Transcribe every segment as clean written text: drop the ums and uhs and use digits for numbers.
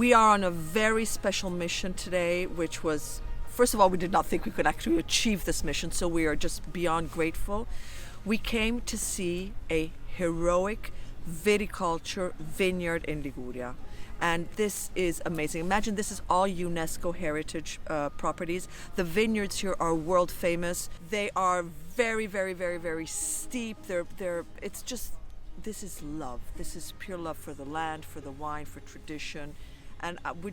We are on a very special mission today, which was, first of all, we did not think we could actually achieve this mission, so we are just beyond grateful. We came to see a heroic viticulture vineyard in Liguria. And this is amazing. Imagine this is all UNESCO Heritage properties. The vineyards here are world famous. They are very, very, very, very steep. It's just, this is love. This is pure love for the land, for the wine, for tradition. And we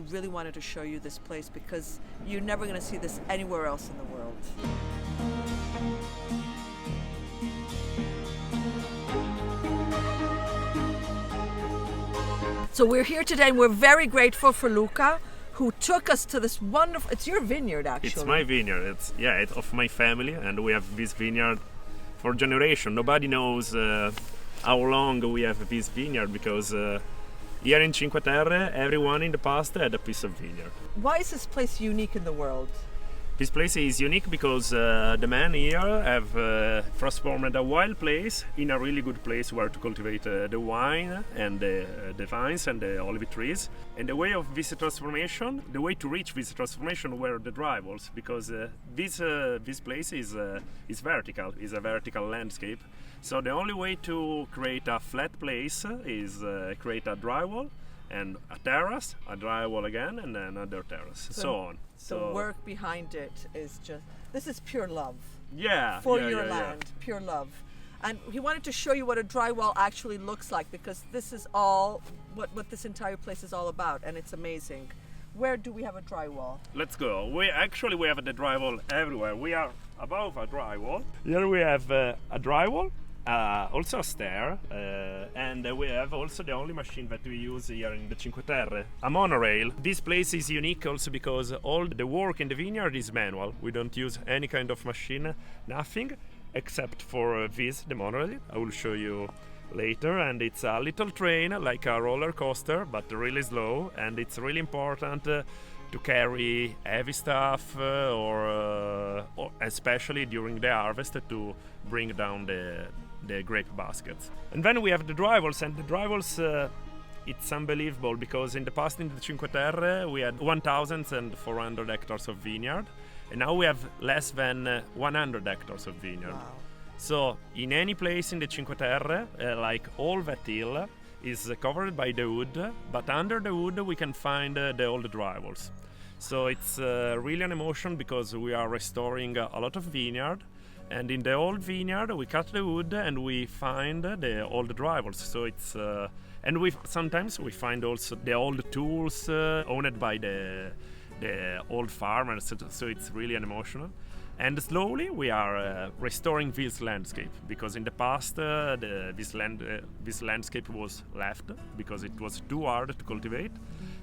really wanted to show you this place because you're never going to see this anywhere else in the world. So we're here today and we're very grateful for Luca, who took us to this wonderful, it's your vineyard actually. It's my vineyard, it's of my family, and we have this vineyard for generation. Nobody knows how long we have this vineyard because here in Cinque Terre, everyone in the past had a piece of vineyard. Why is this place unique in the world? This place is unique because the men here have transformed a wild place in a really good place where to cultivate the wine and the vines and the olive trees. And the way of this transformation, the way to reach this transformation were the drywalls, because this place is vertical, is a vertical landscape. So the only way to create a flat place is create a drywall and a terrace, a drywall again, and another terrace, so on. The work behind it is just, this is pure love. Yeah. For your land, pure love. And he wanted to show you what a drywall actually looks like, because this is all what this entire place is all about, and it's amazing. Where do we have a drywall? Let's go. We have the drywall everywhere. We are above a drywall. Here we have a drywall. Also a stair, and we have also the only machine that we use here in the Cinque Terre, a monorail. This place is unique also because all the work in the vineyard is manual. We don't use any kind of machine, nothing, except for this, the monorail. I will show you later, and it's a little train, like a roller coaster, but really slow, and it's really important to carry heavy stuff, or especially during the harvest, to bring down the grape baskets. And then we have the drywalls, and the drywalls, it's unbelievable because in the past in the Cinque Terre we had 1,400 hectares of vineyard, and now we have less than 100 hectares of vineyard. Wow. So in any place in the Cinque Terre, like all that hill is covered by the wood, but under the wood we can find the old drywalls. So it's really an emotion because we are restoring a lot of vineyard. And in the old vineyard, we cut the wood and we find the old drywalls. So it's and sometimes we find also the old tools owned by the old farmers. So it's really an emotional. And slowly we are restoring this landscape, because in the past this landscape was left because it was too hard to cultivate.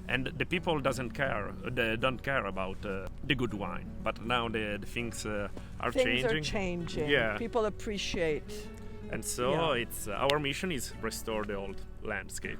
And the people don't care about the good wine. But now the things are changing. Things are changing. Yeah. People appreciate. And so it's our mission is restore the old landscape.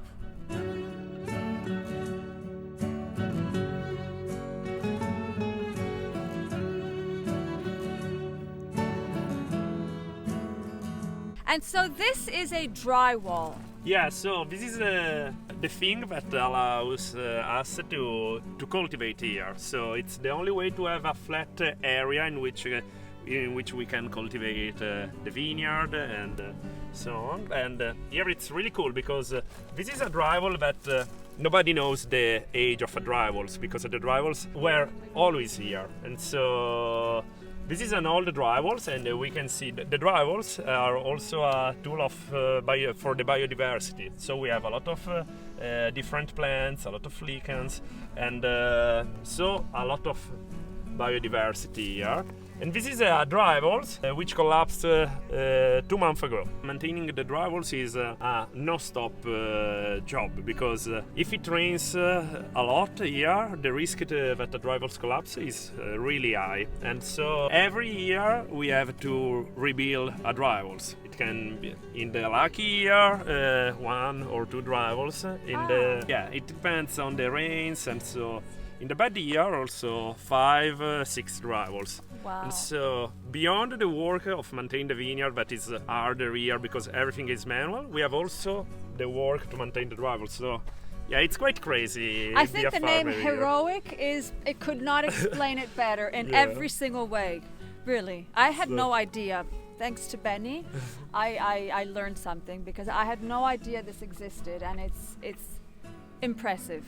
And so this is a drywall. Yeah, so this is the thing that allows us to cultivate here. So it's the only way to have a flat area in which we can cultivate the vineyard and so on. And here it's really cool because this is a drywall that nobody knows the age of a drywalls, because the drywalls were always here. And so this is an old drywalls, and we can see the drywalls are also a tool for the biodiversity. So we have a lot of different plants, a lot of lichens, and so a lot of biodiversity here. And this is a drywalls which collapsed 2 months ago. Maintaining the drywalls is a no-stop job, because if it rains a lot here, the risk that the drywalls collapse is really high. And so every year we have to rebuild a drywalls. It can be in the lucky year 1 or 2 drywalls. It depends on the rains, and so in the bad year also 5, 6 drywalls. Wow. And so beyond the work of maintaining the vineyard, that is harder here because everything is manual, we have also the work to maintain the drywall. So Yeah, it's quite crazy. I be think a the name farmer here. Heroic it could not explain it better in Yeah. every single way. Really. I had no idea. Thanks to Benny, I learned something because I had no idea this existed, and it's impressive.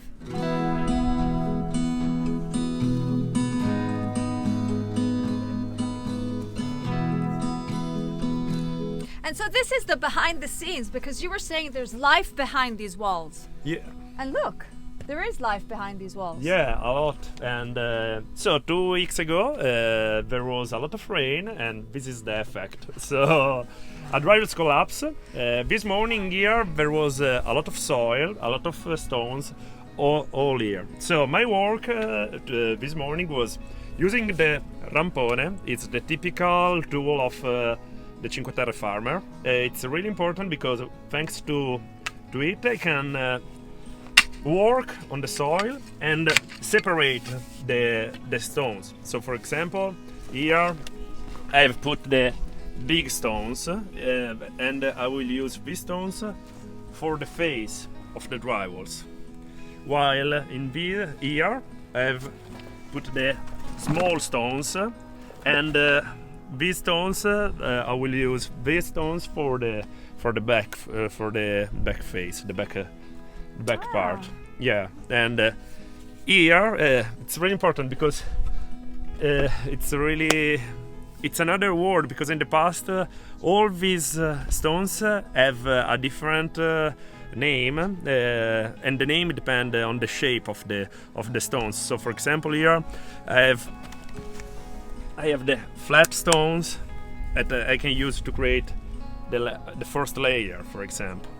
And so this is the behind the scenes, because you were saying there's life behind these walls. Yeah. And look, there is life behind these walls. Yeah, a lot. And so 2 weeks ago, there was a lot of rain, and this is the effect. So a drivers collapse. This morning here, there was a lot of soil, a lot of stones, all here. So my work this morning was using the rampone. It's the typical tool of the Cinque Terre farmer. It's really important because thanks to it, I can work on the soil and separate the stones. So for example, here I've put the big stones and I will use these stones for the face of the drywalls, while in here I've put the small stones, and these stones I will use these stones for the back face, the back part. Yeah, and here it's really important because it's another word, because in the past all these stones have a different name, and the name depends on the shape of the stones. So for example, here I have the flat stones that I can use to create the first layer, for example.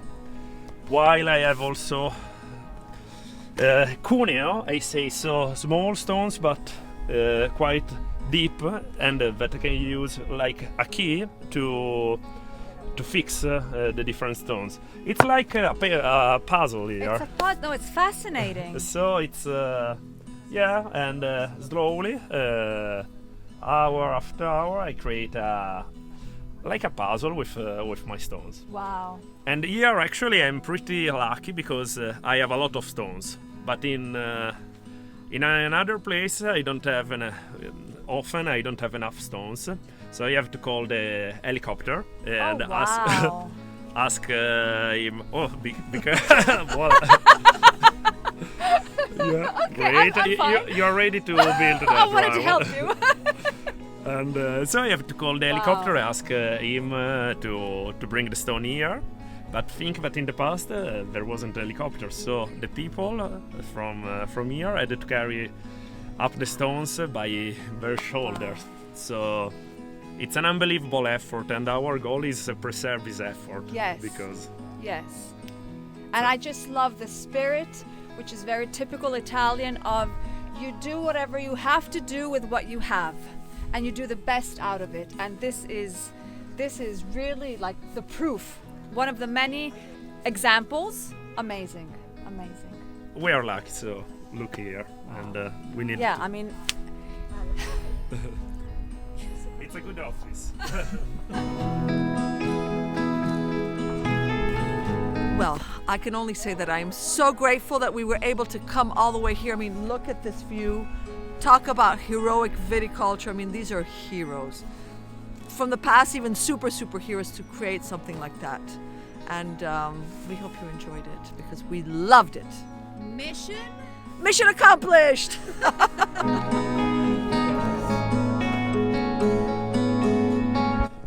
While I have also cuneo, I say, so small stones but quite deep, and that I can use like a key to fix the different stones. It's like a puzzle here. It's a puzzle. No, it's fascinating. So it's yeah, and slowly, hour after hour, I create like a puzzle with my stones. Wow. And here actually I'm pretty lucky because I have a lot of stones. But in another place I don't have often I don't have enough stones, so I have to call the helicopter and wow. ask him. Oh, because well, yeah, Okay, great. I'm fine. You're ready to build that. I wanted to help you. And so I have to call the helicopter, ask him to bring the stone here. But think that in the past there wasn't a helicopter, so the people from here had to carry up the stones by their shoulders. So it's an unbelievable effort, and our goal is to preserve this effort. Yes. Because yes. And I just love the spirit, which is very typical Italian, of you do whatever you have to do with what you have, and you do the best out of it. And this is really like the proof. One of the many examples. Amazing. we are lucky, so look here, and we need. Yeah, to... I mean. It's a good office. Well, I can only say that I am so grateful that we were able to come all the way here. I mean, look at this view. Talk about heroic viticulture. I mean, these are heroes. From the past, even superheroes to create something like that. And we hope you enjoyed it because we loved it. Mission accomplished!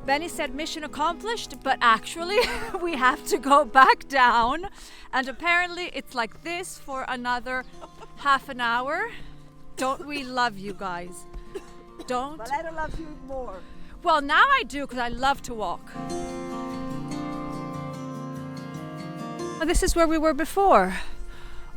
Benny said mission accomplished, but actually we have to go back down, and apparently it's like this for another half an hour. Don't we love you guys? Don't? But I don't love you more. Well, now I do, because I love to walk. Well, this is where we were before,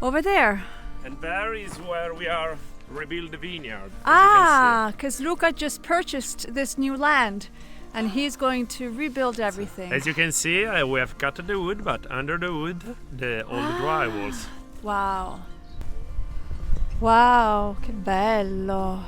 over there. And there is where we are rebuild the vineyard. Because Luca just purchased this new land, and he's going to rebuild everything. As you can see, we have cut the wood, but under the wood, all the dry walls. Wow. Wow, che bello.